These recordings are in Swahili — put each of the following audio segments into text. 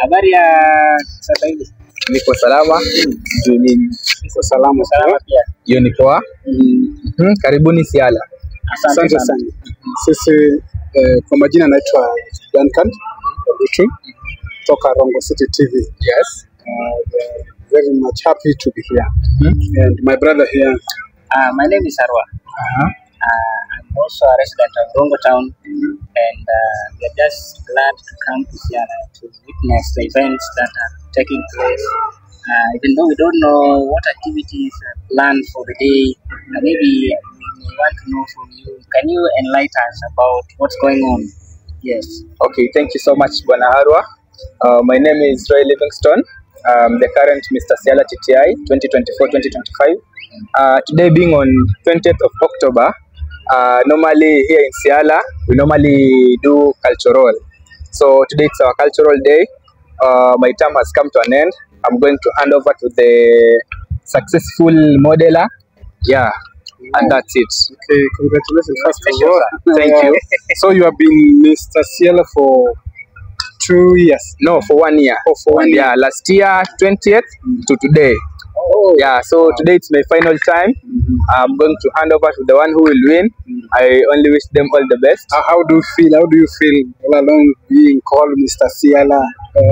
Habari ya sasa hivi? Niko salama. Niko salama pia. Hiyo ni poa. Karibuni Siala. Asante sana. Sisi kwa majina naitwa Duncan kutoka Rongo City TV. Yes. Very much happy to be here. And my brother here. My name is Arwa. I'm also a resident of Rongo Town, and we are just glad to come to Siala to witness the events that are taking place. Even though we don't know what activities are planned for the day, maybe we want to know from you. Can you enlighten us about what's going on? Yes. Okay, thank you so much, Bwana Arwa. My name is Roy Livingstone. The current Mr. Siala TTI 2024-2025. Today being on 20th of October, normally here in Siala, we normally do cultural. So today it's our cultural day. My term has come to an end. I'm going to hand over to the successful modeler. Yeah, and that's it. Okay, congratulations first of all. Thank you. So you have been Mr. Siala for 2 years? No, for 1 year. Oh, for 1 year. Yeah, last year 20th to today. Oh. Yeah, so today it's my final time. I'm going to hand over to the one who will win. I only wish them all the best. How do you feel? How do you feel all along being called Mr. Siala?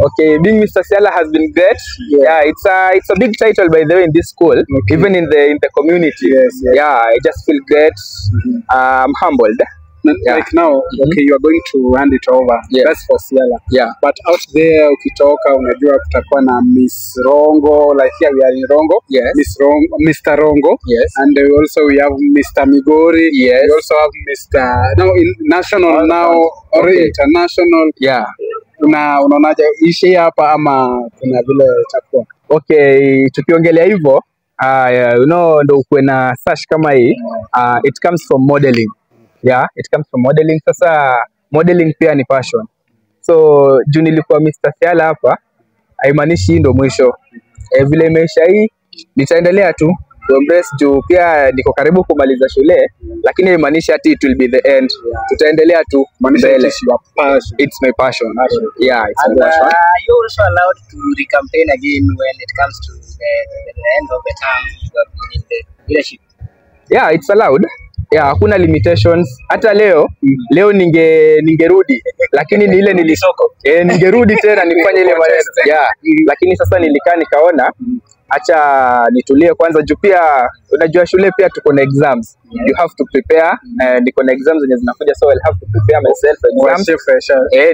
Okay, being Mr. Siala has been great. Yeah, it's a big title, by the way, in this school, even in the community. Yes. Yeah, I just feel great. I'm humbled. Like now, okay, you are going to hand it over. Yes. That's for Siala. Yeah. But out there, ukitoka, unajua kutakuwa na Miss Rongo. Like here we are in Rongo. Yes. Mr. Rongo. Yes. And also we have Mr. Migori. Yes. We also have Mr. Now in national now or international. Yeah. Unaonaje ishi hapa ama kuna vile itakuwa? Okay, tukiongelea hivyo, ndo ukwe na search kama hii, it comes from modeling. Yeah, it comes from modeling. Sasa modeling pia ni passion. So juu nilikuwa Mr. Siala hapa, haimaanishi hii ndo mwisho. Vile imeisha hii, nitaendelea tu kuembrace juu pia niko karibu kumaliza shule, lakini haimaanishi ati it will be the end. Tutaendelea tu mbele. It's my passion. Yeah, it's my passion. Are you also allowed to recampaign again when it comes to the end of the term you have been in the leadership? Yeah, it's allowed. Yeah, hakuna limitations. Hata leo ningerudi, lakini ni ile nilisoko. Ningerudi tena nifanye ile maneno. Yeah, lakini sasa nilikaa nikaona acha nitulie kwanza juu pia unajua shule pia tuko na exams. You have to prepare. Niko na exams zenye zinakuja, so I'll have to prepare myself exams.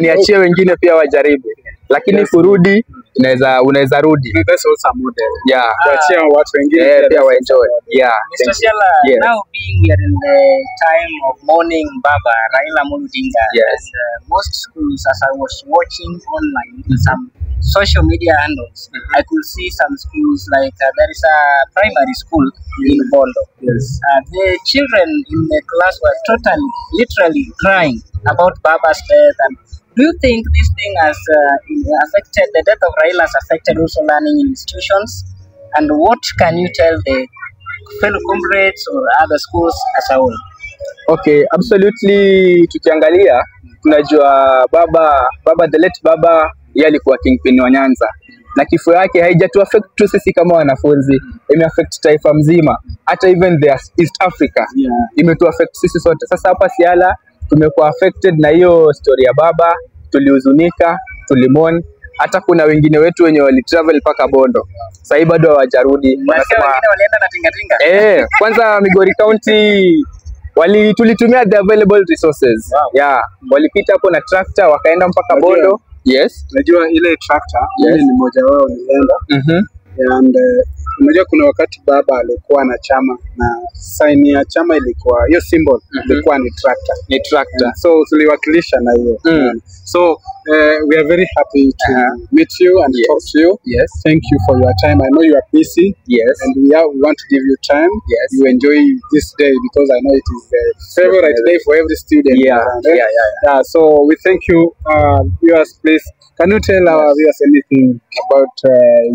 Niachie wengine pia wajaribu. Lakini kurudi unaweza rudi. That's also a model. Yeah. Kuachia watu wengine pia waenjoy. Yeah. Mr. Siala, now being here in the time of mourning Baba Raila Amolo Odinga, yes. And most schools, as I was watching online some social media handles, I could see some schools like there is a primary school in Bondo. Yes. The children in the class were literally crying about Baba's death. And do you think this thing has affected, the death of Raila has affected also learning institutions? And what can you tell the fellow comrades or other schools as a whole? Okay, absolutely. Tukiangalia tunajua baba the late baba yeye alikuwa kingpin wa Nyanza, na kifo yake haijatu affect tu sisi kama wanafunzi, ime affect taifa mzima, hata even the East Africa. Imetu affect sisi sote. Sasa hapa Siala tumekuwa affected na hiyo story ya baba, tulihuzunika, tulimon. Hata kuna wengine wetu wenye wali travel paka Bondo. Sasa hivi bado hawajarudi. Wanasema wengine walienda na tingatinga. Kwanza Migori County tulitumia the available resources. Wow. Yeah, walipita hapo na tractor wakaenda mpaka Bondo. Yes. Unajua ile tractor, mimi ni mmoja wao nilienda. And unajua kuna wakati baba alikuwa na chama na sign ya chama ilikuwa hiyo symbol ilikuwa ni tractor. So tuliwakilisha na hiyo. So we are very happy to meet you and talk to you. Yes. Thank you for your time. I know you are busy. Yes. And we want to give you time. Yes. You enjoy this day because I know it is the favorite day for every student. Yeah. So we thank you. Viewers, please, can you tell our viewers anything about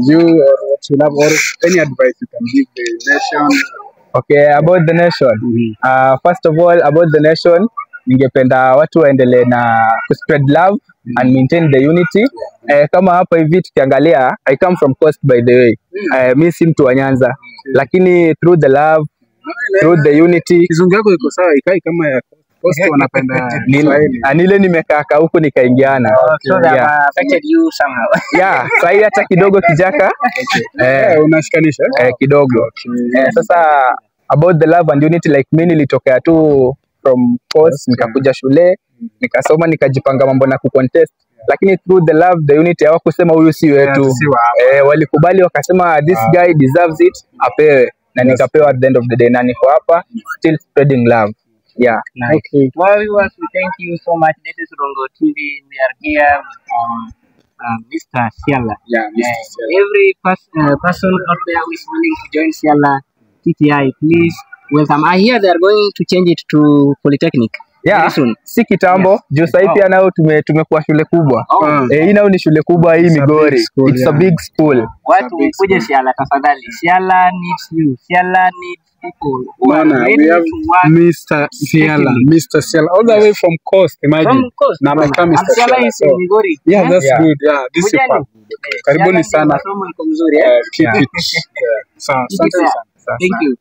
you or what you love, or any advice you can give the nation? Okay, about the nation. First of all, about the nation, ningependa watu waendelee na spread love and maintain the unity. Kama hapa hivi tukiangalia, I come from Coast by the way. Mi si mtu wa Nyanza, lakini through the love, through the unity. Kizungu yako iko sawa, ikai kama ya Coast wanapenda nile nimekaa huko nikaingiana. So that affected you somehow. Yeah, sahi hata kidogo kijaka. Unashikanisha kidogo. Sasa about the love and unity, like mimi nilitokea tu from Coast, nikakuja shule, nikasoma, nikajipanga mambo na kucontest, lakini through the love, the unity, hawakusema huyu si wetu. Walikubali, wakasema this guy deserves it, apewe, na nikapewa at the end of the day, na niko hapa still spreading love. Yeah. Nice. Okay. Well, viewers, we thank you so much. This is Rongo TV. We are here with Mr. Siala. Yeah, Mr. Siala. Every person out there who is willing to join Siala TTI, please welcome. I hear they are going to change it to Polytechnic. Yeah, si kitambo, juu sasa hivi nao tumekuwa shule kubwa. Hii nao ni shule kubwa hii Migori. It's a big school. Watu mkuje Siala tafadhali. Siala needs you. Siala needs people. We have Mr. Siala. Mr. Siala all the way from Coast, imagine. From Coast. Na ameka Mr. Siala is in Migori. Yeah, that's good. Yeah, this is fun. Karibuni sana. Keep it. Sawa, asante sana. Thank you.